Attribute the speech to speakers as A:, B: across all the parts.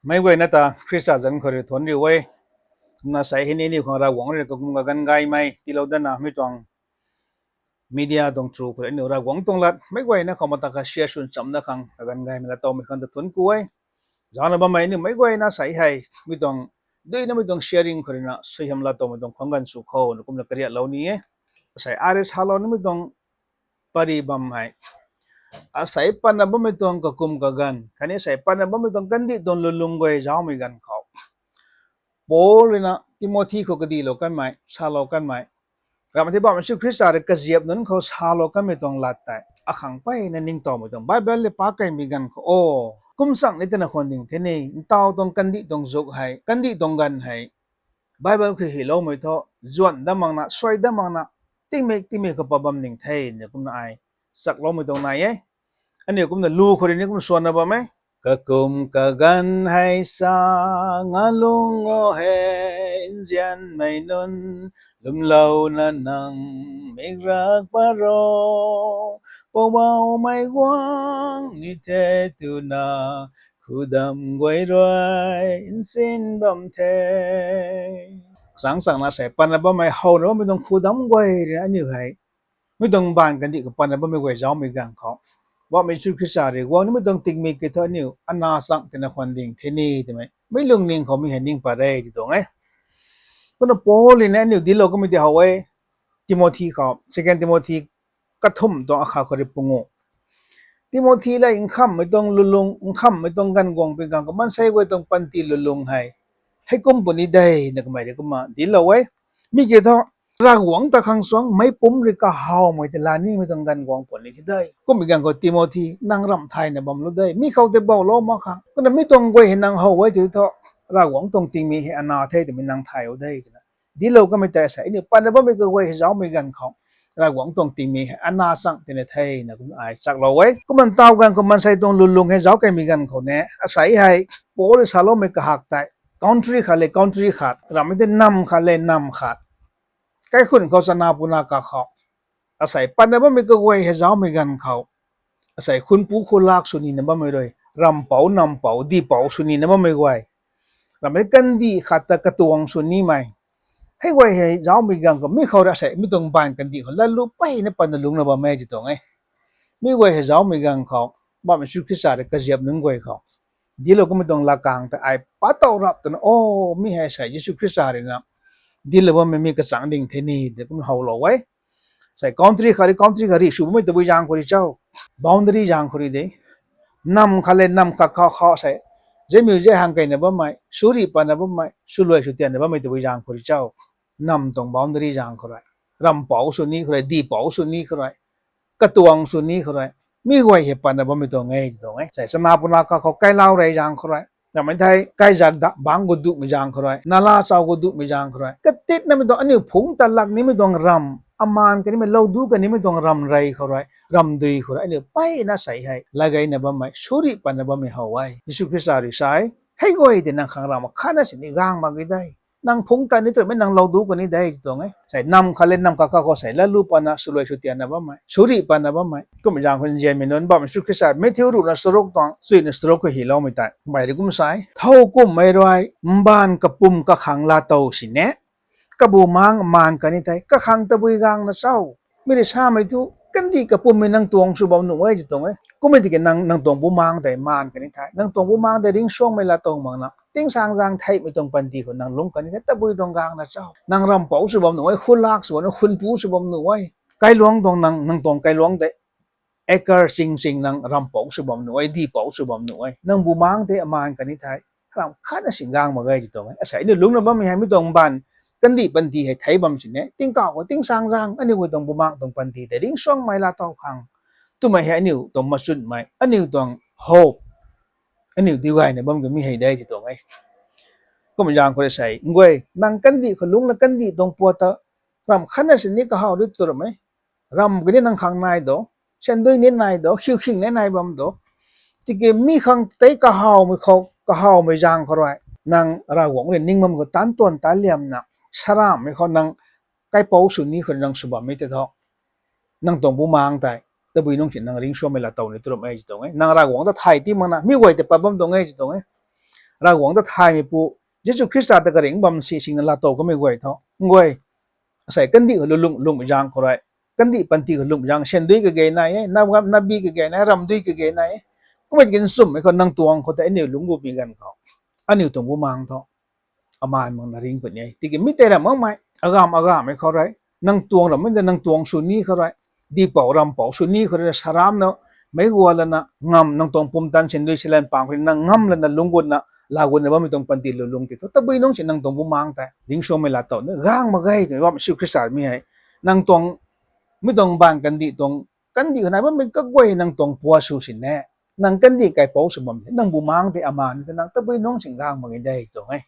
A: ไม่เว้ยนะตาคริสต์จันทร์คนทนดีเว้ยน่าใส่เห็นนี่ของเราหวังเรื่องกับกุมกันไงไหมที่เราเดินนะไม่ต้องมีเดียต้องทรูคนนี้เราหวังตรงลัดไม่เว้ยนะเขามาตากาเชียร์ชุนจำนะคังกันไงมันต้องมีคนทนกูเว้ยจานบ่ไม่นี่ไม่เว้ยนะใส่ให้ไม่ต้องด้วยนะไม่ต้อง sharing คนนี้นะใส่ทำละต้องไม่ต้องของกันสุขเขานุกุมนักเรียนเหล่านี้ใส่อาร์เอสฮาร์ลนี่ไม่ต้องปริบัมให้ใส่ปันนะบ่ไม่ต้องกับกุมกันคันนี้ใส่ปันนะบ่ไม่ต้องกันดิต้องลุงเว้ยจ้าไม่กันเขา Paul na Timothy ko kadilo kan mai salo kan mai ramati ba man Christ are kasjeb nun ko salo kan me tong latai akhang pai na ning to mo tong Bible le pa kai mi gan ko o kum sang ni tena khon ding thene taw tong kandi tong zok hai kandi tong gan hai Bible ko hilo mo to zuan da mang na swai da mang na ting me ko pabam ning thai ne kum na ai sak lo mo tong nai ani kum na lu ko ni kum suan na ba mai Kakum kagan hay sa ngalung o hen diyan may nun lumlaw na ng migrag paro pawaw may wang ni tetu na kudam guay roy insin bam te sang sang na say pan na ba may haw na ba may dong kudam guay rin anyo hay may dong ban kandi ko pan na ba may guay jaw may gang koว่าไม่ชุดขึ้นชาเรียกว่านี่ไม่ต้องติงมีกี่เท่านี้อันน่าสังเกตนะคนดิ่งที่นี่ใช่ไหมไม่ลงนิ่งเขาไม่เห็นนิ่งไปได้จีตรงไงก็ต้องโป้เลยนะนี่ดีโลก็ไม่ได้เอาไว้ทิโมธีเขาsecondทิโมธีกระทุ่มตัวอาคาเขาเรียกปงทิโมธีเลยอิงคำไม่ต้องลุงอิงคำไม่ต้องกันกวงเป็นกันก็มันใช้ไว้ต้องปันตีลุงให้กุมปนิได้นะก็ไม่ได้ก็มาดีโลไว้มีกี่เท่าราหวงตะขังสวงไม่ปุ่มหรือก็หาวไม่แต่ลานี่ไม่ต้องกันกวางผลนี้ได้ก็มีการกดติโมธีนางรำไทยเนี่ยบำรุงได้มีเขาแต่เบาล้อมาค่ะก็แต่ไม่ต้องไว้เห็นนางหาวไว้ถือเถอะราหวงตรงติมีให้อนาเทแต่เป็นนางไทยเอาได้นะดีเราก็ไม่แต่ใส่เนี่ยปันเนี่ยไม่ก็ไว้ให้เจ้าไม่กันเขาราหวงตรงติมีให้อนาสังแต่ในไทยนะก็ไอ้จากเราไว้ก็มันเต้ากันก็มันใส่ตรงลุงให้เจ้าแกมีกันเขาเนี่ยอาศัยให้โป้เลยสาโลไม่กระหักแต่country ขาเลย country ขาดเราไม่ได้นำขาเลยนำขาดใกล้คุณเขาสนาปุนากาเขาอาศัยปันนะบ่ไม่ก็ไว้ให้เจ้าไม่กันเขาอาศัยคุณผู้คนลากสุนีนะบ่ไม่เลยรำเป่านำเป่าดีเป่าสุนีนะบ่ไม่ไว้เราไม่กันดีขัดตะกระตวงสุนีไหมให้ไว้ให้เจ้าไม่กันก็ไม่เขาอาศัยไม่ต้องบานกันดีเขาแล้วรู้ไปนะปันนะลุงนะบ่แม่จิตรงไงไม่ไว้ให้เจ้าไม่กันเขาบ่มันสุขสารก็เจ็บนึงไว้เขาดีเราก็ไม่ต้องละกางแต่ไอ้ป้าเต่ารับตัวโอ้ไม่ให้ใส่ยิสุคริสต์อะไรนะดีเลยว่าไม่มีกระสังดิ่งเทนี่เดี๋ยวก็เขาหล่อไว้ใส่ country ขารีशुभ में तो भी जान करी चाहो boundary जान करी दे नम खाले नम का खाใส่जे music hàng cái này bấm mai suri pa này bấm mai suloi su tiền này bấm mai तो भी जान करी चाहो नम तों boundary जान करा ram bảo सुनी करा di bảo सुनी कराกระตวงสุนีเขาไรมีไว้เหตุปันนะบ่มีตัวไงตัวไงใส่สนาปุนาเขาใกล้เล่าไรจางเขาไรแต่ไม่ไทยใกล้จากบางกุดุไม่จางเขาไรนาลาสาวกุดุไม่จางเขาไรก็ติดนะไม่ต้องอันนี้ผงตะลักนี่ไม่ต้องรำอามานกันนี่ไม่เล่าดูกันนี่ไม่ต้องรำไรเขาไรรำดีเขาไรอันนี้ไปนะใส่ให้ละไงนะบ่ไม่สุริปันนะบ่ไม่เอาไว้ยิสุคริสต์อาริสายให้ไว้เดี๋ยวนั่งข้างรำข้าน่ะสินี่กางมาก็ได้นางพงตานี่ตัวไม่นางเราดูกันนี่ได้ตรงไงใส่นำเขาเล่นนำkakakเขาใส่แล้วรูปปนะสุรวยสุติยานะบ้าไหมสุริปนะบ้าไหมก็ไม่จางคนเจมินนบ้ามันสุขิสายไม่เที่ยวรู้นะสโรกตังสุยนะสโรกก็หิลเอาไม่ตายไม่ได้กุมสายเท่ากุมไม่รวยบ้านกับปุ่มกับขังลาเตาสิเนะกับบูมังมานกันนี่ไทยกับขังตะบุยกางนะเจ้าไม่ได้ชาไม่ทุกันดีกับปุ่มไม่นั่งตวงสุบอมหนุ่มไว้จิตตรงไงก็ไม่ได้กันนั่งตวงบูมังแต่มานกันนี่ไทยนั่งตวงบูมังแต่ริ่งช่วงไม่ละตรงมังนะติ้งสางจางไทยไม่ต้องปันตีคนนางลงกันนี่แต่บุยตรงกลางนะเจ้านางรำเป๋าสุบอมหนุ่มไว้คุณลากสวนคุณผู้สุบอมหนุ่มไว้ไกลหลวงตรงนางตรงไกลหลวงแต่เอกร์สิงนางรำเป๋าสุบอมหนุ่มไว้ดีเป๋าสุบอมหนุ่มไว้นางบูมังแต่มานกันนี่ไทยรำข้าน่ะสิงกลางมาไงจิตตรงไงอาศัยนี่ลุงนะบ้าไม่ให้ไม่ต้องบันกันดีปันตีให้ไทยบำสิเนี่ยติ้งเก่าติ้งสางจางอันนี้ก็ต้องบูมังต้องปันตีแต่ริ่งช่วงไม่ละเต้าพังตัวไม่ให้อันนี้ต้องมาสุดไม่อันนี้ต้อง hope อันนี้ดีไว้เนี่ยบ้ามันก็ไม่ให้ได้จิตตรงไงก็มันยังคนใส่งวยนางกันดีคนลุงนังกันดีตรงปัวตะรำขันสินี่ก็หาด้วยตัวไหมรำก็นี่นางขังนายดอเช่นด้วยนี่นายดอคิวขิงนี่นายบำดอที่เกมีขังเตะก็หาไม่เขาก็หาไม่ยังเขาไรนางราหวงเรียนนิ่งมันก็ตันตัวนตาเลี่ยมนะสระไม่เขานางใกล้เป้าสุนีคนนางสุบะไม่เตะทอนางตรงบุมังแต่แต่บุยน้องเห็นนางริงชัวไม่ละตัวในตัวไม่จิตตรงไงนางราหวงแต่ไทยที่มันนะมีไว้แต่ปะบำตรงไงจิตตรงไง ra wong ta thai mi pu Jesu Christ ta ka ring bam si sing la to ko me goi tho ngoi sai kan di lung lung jang ko rai kan di pan ti lung jang sen dui ke ge nai na gam na bi ke ge nai ram dui ke ge nai ko ma gin sum me ko nang tuang ko ta ne lung bu bi gan ko ani tung bu mang tho aman mang na ring pe ne ti ke mi te ra mang mai agam me ko rai nang tuang ra men nang tuang su ni ko rai di pau ram pau su ni ko ra saram no mấy gua là na ngam nang tong pum tan chen dui silan pang ko na ngam la na lungun na lagun na ba mi tong panti lulung ti to tabi nong sin nang tong bu mang ta ding so me la to na gang ma gai to wa su kristal mi hai nang tong mi tong bang kan di na ba mi ka gwai nang tong pua su sin ne nang kan di kai pau su bam nang bu mang te aman te nang tabi nong sin gang ma gai dai to ngai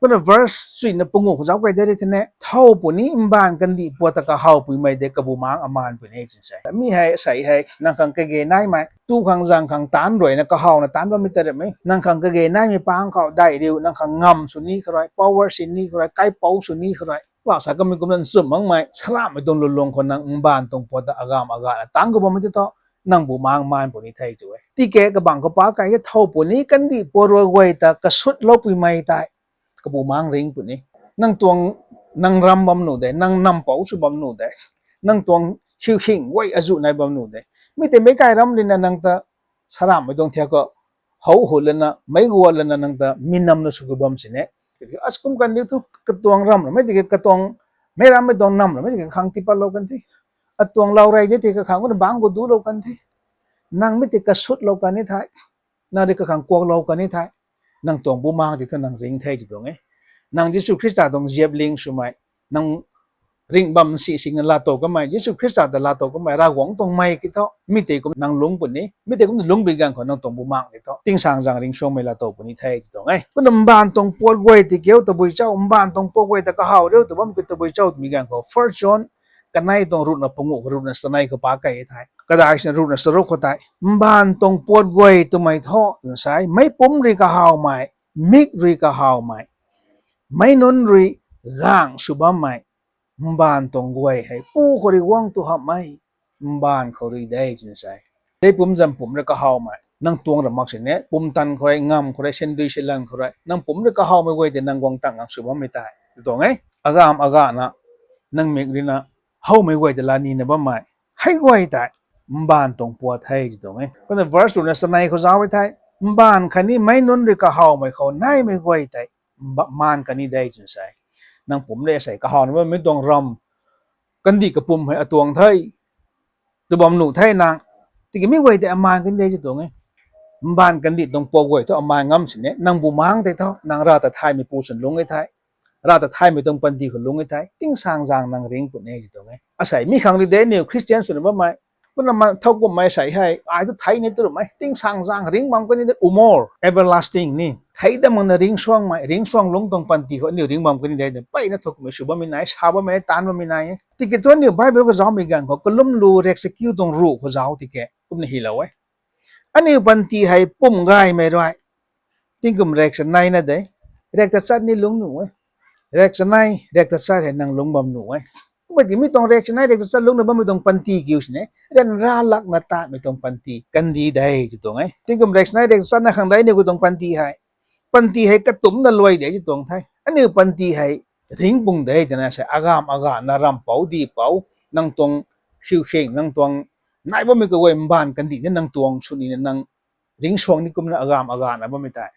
A: ko na verse sui na pungu ko jaw kai dai te ne thau pu ni imban kan di pu ta ka hau pu mai de ka bu mang aman pu ne sin sai mi hai sai hai nang kang ke ge nai mai tu khang jang khang tan roi na ka hau na tan ba mi te mai nang khang ke ge nai mi pang khau dai riu nang khang ngam su ni khrai power sin ni khrai kai pau su ni khrai wa sa ka mi kum nan sum mang mai sram mai dong lulong ko nang imban tong pu ta agam aga tang ko ba mi to nang bu mang man pu ni thai chu ti ke ka bang ko pa kai thau pu ni kan di po ro goi ta ka sut lo pu mai tai ka bu mang ring pu ni nang tuang nang ram bam nu de nang nam pau su bam nu de nang tuang hiu hing wai azu nai bam nu de mi te me kai ram din na nang ta saram me dong thia ko hau hol na mai go la na nang ta minam no su ko bam sine as kum kan ni tu ka tuang ram me de ka tuang me ram me dong nam me de khang ti pa lo kan thi a tuang lau rai de te ka khang ko bang go du lo kan thi nang me te ka sut lo kan ni thai na de ka khang ko lo kan ni thai nang tuang bu mang ti nang ring thai ji dong nang Jesu Christ dong jiep ling sumai nang ring bam si sing la to ka mai Jesu Christ da la to ka mai ra wong tong mai ki tho mi te kum nang lung pun ni mi te kum lung bi gang ko nang tong bu mang ki tho ting sang jang ring shong mai la to pun ni thai ki tong ai kun nam ban tong pol goi ti keu to bui chau ban tong po goi ta ka hau reu to bam ki to bui chau mi gang ko first John ka nai tong ru na pungu ru na sanai ko pa kai thai ka dai san ru na sro ko tai ban tong pol goi to mai tho sai mai pum ri ka hau mai mik ri ka hau mai mai non ri gang subam mai mban tong guai hai pu khori wang tu ha mai mban khori dai chin sai dei pum jam pum ra ka hau mai nang tuang ra mak ne pum tan khoi ngam khoi sen dui selan khoi nang pum ra ka hau mai goi de nang wang tang ang subam mai tai to ngai agam aga na nang mek ri na hau mai goi de la ni na ba mai hai goi tai mban tong pu thai to ngai ko na verse na sanai kho jaw thai mban khani mai non ri ka hau mai kho nai mai goi tai man kani dai chin sai nang pum le sai ka hon wa mi tong ram kan di ka pum hai atuang thai tu bom nu thai nang ti ki mi wei te aman kan dai chi tong ai ban kan di tong po goi to aman ngam sin ne nang bu mang te tho nang ra ta thai mi pu sun lung ai thai ra ta thai mi tong pan di ko lung ai thai ting sang jang nang ring pu ne chi tong ai asai mi khang ri de ne Christian sun ba mai kun ma thau ko mai sai hai ai tu thai ne tu mai ting sang jang ring bang ko ni umor everlasting ni thấy da mang na ring swang long tong pan ti ho ni ring bam kini dai pai na thok me shu ba mi nai sa ba me tan ba mi nai ti ke ton ni bible ko jaw mi gan ko kolum lu execute tong ru ko jaw ti ke kum ni hilaw ani pan ti hai pum gai me roi ting kum rek san nai na dai rek ta chat ni lung nu rek san nai rek ta chat he nang lung bam nu kuma ti mi tong rek san nai rek ta chat lung na ba mi tong pan ti kiu ne ren ra lak na ta mi tong pan ti kan di dai ji tong ting kum rek san nai rek san na khang dai ni ko tong pan ti hai panti hai ka tum na loi de chi tong thai ani panti hai ring bung de jana sa agam aga na ram pau di pau nang tong khiu kheng nang tong nai ba mi ko wei mban kan di nang tong su ni nang ring song ni kum na agam aga na ba mi tai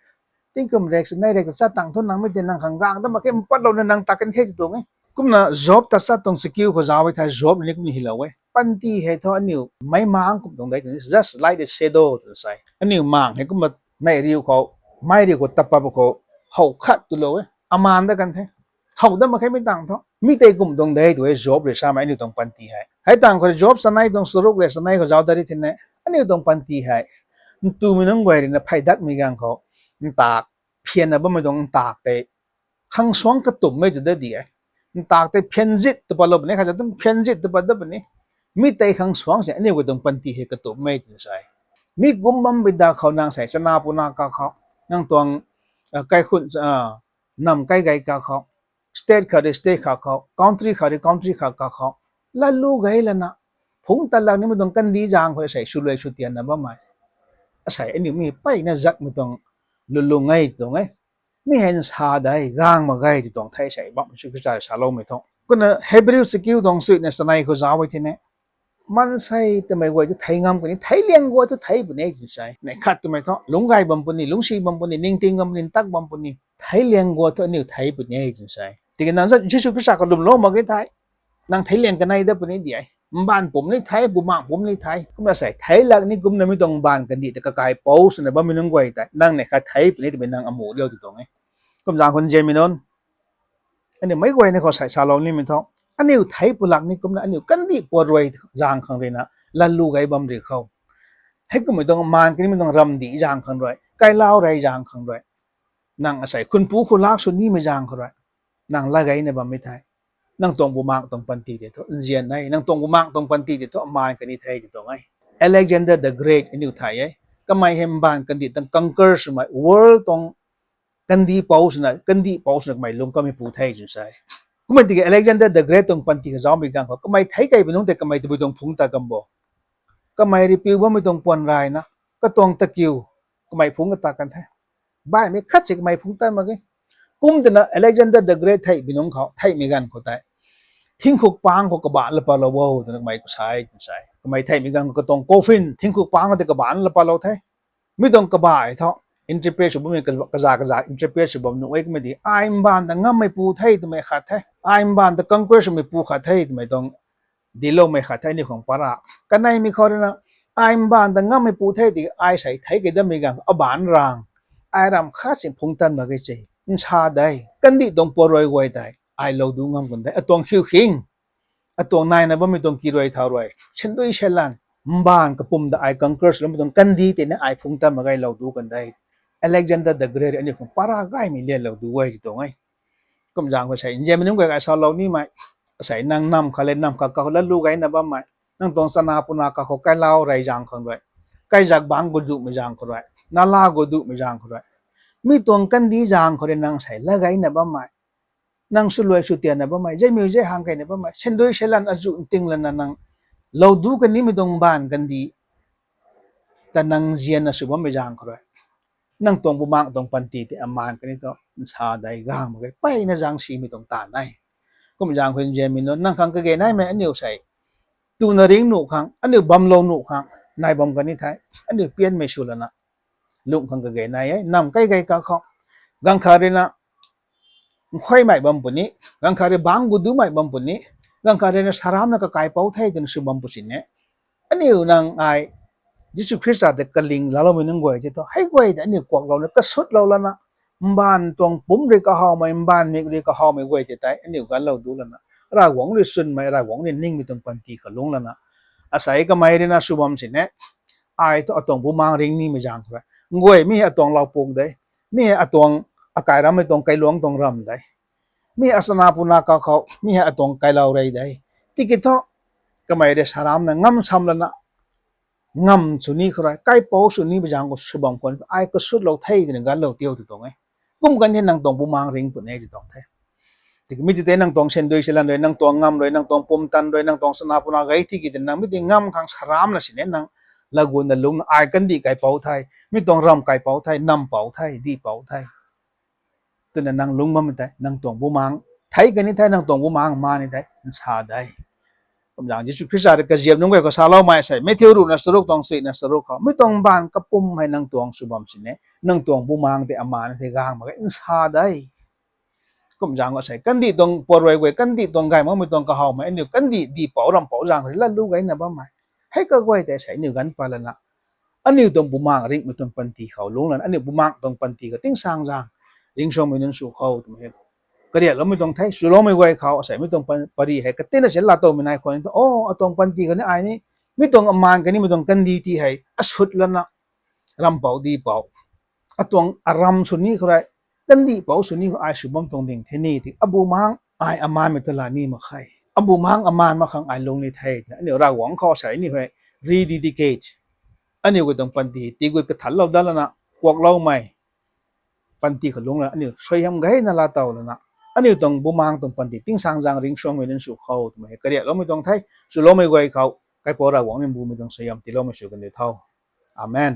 A: ting kum rex nai rex sa tang thon nang mi de nang khang gang da ma ke pat lo na nang takan the chi tong kum na job ta sa tong skill ko jawi thai job ni kum ni hilawe panti hai tho ani mai mang kum tong dai just like the shadow to sai ani mang he kum nai riu ko mai ri ko tappa ko hau khat tu lo aman da kan the hau da ma khai mi tang tho mi te kum dong dai tu job re sa mai ni tong pan ti hai tang ko job sanai tong suruk re sanai ko jaw dari thin ne ani tong pan ti hai tu mi nong wai ri na phai dak mi gang ko tak phian na ba ma dong tak te khang swang ka tum me da di tak te phian jit tu pa lo ne kha tung phian jit tu pa da ne mi te khang swang se ani ko tong pan ti he ka tum me tin sai mi gum bam bi da khaw nang sai chana pu na ka khaw nang tuang kai khun nam kai gai ka khaw state khari state kha khaw country khari country kha ka khaw la lu gai la na phung ta la ni mu dong kan di jang ko sai su le su tian na ba mai sai ani mi pai na zak mu dong ลุลุงไงตรงไงไม่เห็นชาได้ร่างมาไงที่ตรงไทยใช่บ้างชื่อพิจารณาลงไม่ท้องก็นะเฮบริวสกิลตรงสุดในสนัยเขาจะเอาไว้ที่ไหนมันใช่แต่ไม่ว่าจะไทยงามกว่านี้ไทยเลี้ยงวัวจะไทยบุญเองใช่ในขัดตัวไม่ท้องลุงไก่บำปุนีลุงชีบำปุนีนิ่งติงบำปุนีตักบำปุนีไทยเลี้ยงวัวตัวนี้ไทยบุญเองใช่ที่กันนั้นจะชื่อพิจารณาก็ลุมโลมาไงไทยนางไทยเลี้ยงกันในเด็กปุนีเดียบ้านผมนี่ไทยบุมากผมนี่ไทยก็มาใส่ไทยหลักนี่กุมนั้นไม่ต้องบ้านกันดีแต่ก็กลายโป๊สนะบ้านไม่ต้องไว้แต่นั่งในขัดไทยปุนีจะเป็นนางอมูเดียวที่ตรงนี้ก็จางคนเจมินนอันนี้ไม่ไว้ในข้อใส่ชาลองนี่มันท้องอันนี้ไทยปุหลักนี่กุมนั้นอันนี้กันดีปวดรวยจางขังเลยนะลันลูกไอ้บำเรเขาให้ก็ไม่ต้องมานกันนี่ไม่ต้องรำดีจางขังด้วยไก่เล่าไรจางขังด้วยนางอาศัยคุณปู่คุณลักสุดนี่ไม่จางขังด้วยนางละไงในบำไม่ไทยนางตรงบุมากตรงปันตีเดียวเจียนไงนางตรงบุมากตรงปันตีเดียวมานกันนี่ไทยอยู่ตรงไง Alexander the Great อันนี้ไทยก็ไม่เห็นบ้านกันดีตั้ง conquer สมัย world ตรงกันดีเป้าสนะกันดีเป้าสนะไม่ลงก็ไม่พูดไทยจนใช่ก็ไม่ติด Alexander the Great ตรงปันตีก็จอมไปกันเขาก็ไม่ไทยไกลไปน้องแต่ก็ไม่ติดไปตรงพุงตะกัมโบก็ไม่รีพิวว่าไม่ตรงปวนรายนะก็ตรงตะกิวก็ไม่พุงก็ตากันแท้บ้านไม่คัดสิก็ไม่พุงตามาไงกุมแต่นะ Alexander the Great ไทยไปน้องเขาไทยมีกันเขาไทยทิ้งขุกปางเขากระบาลละปะละว้าวแต่ไม่ก็ใช่ก็ไม่ไทยมีกันก็ตรงโกฟินทิ้งขุกปางเขาแต่กระบาลละปะละไทยไม่ต้องกระบาลเท่าอินเทอร์เพรสบุ้มมีกระจาอินเทอร์เพรสบุ้มนุ่งเอกไม่ดีไอ้บ้านแต่งั้นไม่ปูไทยทำไมขาดไทยไอ้บ้านแต่กังเกอร์ไม่ปูขาดไทยทำไมต้องดีโลไม่ขาดไทยนี่ของปาระกันในมีข้อนั้นไอ้บ้านแต่งั้นไม่ปูไทยที่ไอ้ใส่ไทยก็ได้มีกันเอาบ้านรางไอ้รำข้าสิ่งพงตันมาเกจิอินชาได้กันดีตรงปวดรวยไว้ได้ไอ้เราดูงามกันได้ตรงคิวคิงตรงนายนะบ่ไม่ตรงกี่รวยเท่ารวยฉันด้วยเชลันบ้านกับปุ่มแต่ไอ้กังเกอร์แล้วไม่ต้องกันดีแต่เนี่ยไอ้พงตันมาไกเราดูกันได้Alexander the Great อันนี้ของปาราไกมีเรียนเราดูไว้ที่ตรงไงก็มันจางก็ใช่ยังไม่ต้องไปไอ้สาวเรานี่ไหมใส่นางนำเขาเล่นนำเขาแล้วลูกไอ้นะบ้าไหมนั่งตรงสนาปุนาเขาใกล้เล่าไรจางคนด้วยใกล้จากบางกุดุไม่จางคนด้วยนาลากุดุไม่จางคนด้วยมีตรงกันดีจางคนเดียนางใส่แล้วไงนะบ้าไหมนางสุรวยสุเตียนนะบ้าไหมใจมีใจห่างไกลนะบ้าไหมเช่นด้วยเชลันอาจุติงลันนางเราดูกันนี้ไม่ตรงบ้านกันดีแต่นางเจียนนะสุบไม่จางคนด้วยนั่งตรงบุมังตรงปันตีที่อามานกันนี่ต้องชาได้กางมาไปนะจางสีไม่ตรงตาไหนก็มันจางคนเจมินนนั่งขังก็เกยไหนไหมอันนี้ใส่ตูนริงหนุขังอันนี้บัมโลหนุขังนายบัมกันนี่ไทยอันนี้เปลี่ยนไม่ชุลนะลุงขังก็เกยไหนนำใกล้ๆกับเขากังคารินะค่อยไม่บัมปุ่นนี้กังคาริบางกุดูไม่บัมปุ่นนี้กังคารินะสารามนักไก่เป้าไทยจนสุบัมปุ่นเนี่ยอันนี้นางไอยิสุคริสต์แต่กลิงแล้วไม่นึกว่าจะต้องให้ไว้แต่เนี่ยกวกเราเนี่ยก็สุดเราแล้วนะบ้านตรงปุ่มเรียกหอมไม่บ้านมีเรียกหอมไม่ไว้จะแต่อันนี้กันเราดูแล้วนะรากหวังหรือสุนไม่รากหวังเนี่ยนิ่งไม่ต้องปันตีกับลุงแล้วนะอาศัยก็ไม่ได้นะสุบมสิเนี่ยไอ้ตัวตรงปุ่มมังริงนี่ไม่จางครับงวยมีตรงเราปลูกได้มีตรงอากาศเราไม่ตรงไกลหลวงตรงรำได้มีอาสนะปุนาเขามีตรงไกลเราไรได้ที่กิจก็ไม่ได้สารามนะงั้มซ้ำแล้วนะงำสุนีใครใกล้โป๊สุนีไปจางก็สุบังคนไอ้ก็สุดเราไทยกันกันเราเที่ยวที่ตรงไงกุ้มกันที่นั่งตรงปุ่มมังริงปุ่นเอที่ตรงไทยที่มิจิเตนั่งตรงเช่นด้วยเชลันด้วยนั่งตรงงำด้วยนั่งตรงปุ่มตันด้วยนั่งตรงสนาปุนาไกที่กิจนั่งมิจิงำข้างสารามนะสิเนี่ยนั่งละกุนลุงไอ้กันดีไก่เป้าไทยมิตรงรำไก่เป้าไทยนำเป้าไทยดีเป้าไทยตัวนั่งลุงมันไม่ได้นั่งตรงปุ่มมังไทยกันนี่ไทยนั่งตรงปุ่มมังมานี่ได้ชาได้ผมอยากจะช่วยพิจารณาเกี่ยวกับก็สาเราไม่ใช่ไม่เที่ยวรู้นัสรุกตองสิ่งนัสรุกเขาไม่ต้องบานกับปุ่มให้นั่งตวงสุบมสิเนี่ยนั่งตวงบุมังแต่อามาเนี่ยกางมาก็อินชาได้ก็ผมอยากก็ใช่กันดีตรงปวดรวยเว้กันดีตรงไงมันไม่ต้องกระหอบมาอันนี้กันดีดีเป่ารำเป่าจางหรือลั่นลูกไงนะบ้าไหมให้ก็ไว้แต่ใส่เนี่ยกันไปแล้วนะอันนี้ตรงบุมังริงไม่ต้องปันตีเขาลุงแล้วอันนี้บุมังตรงปันตีก็ติ้งสร้างจางริงชมไม่นั่นสู่เขาถูกไหมก็เดี๋ยวเราไม่ต้องไทยสุโลไม่ไหวเขาใส่ไม่ต้องปรีให้ก็เต้นเสร็จละตัวไม่นายคนนี้โอ้ตรงปันตีกันนี่ไอ้นี่ไม่ต้องอมานกันนี่ไม่ต้องกันดีที่ให้สุดแล้วนะรำเป่าดีเป่าตรงอารมณ์สุนีเขาไรกันดีเป่าสุนีเขาไอ้สุบมตรงดิ่งเทนี่ที่อบูมังไอ้อมานไม่ตลาดนี่มาใครอบูมังอมานมาขังไอ้ลงในไทยเนี่ยเดี๋ยวเราหวังเขาใส่นี่ให้ rededicate อันนี้ก็ต้องปันตีตีกุยกระถันเราได้แล้วนะพวกเราไม่ปันตีเขาลงแล้วอันนี้ช่วยทำไงนั่นละเต่าแล้วนะอันนี้ต้องบุมังต้องปันติติ้งสังจังริงช่วงไม่ได้สู่เขาถูกไหมก็เดี๋ยวเราไม่ต้องไทยสู่เราไม่ไหวเขาใครพอเราหวังในบูไม่ต้องสยามที่เราไม่สู่กันเดียวเท่าอาเมน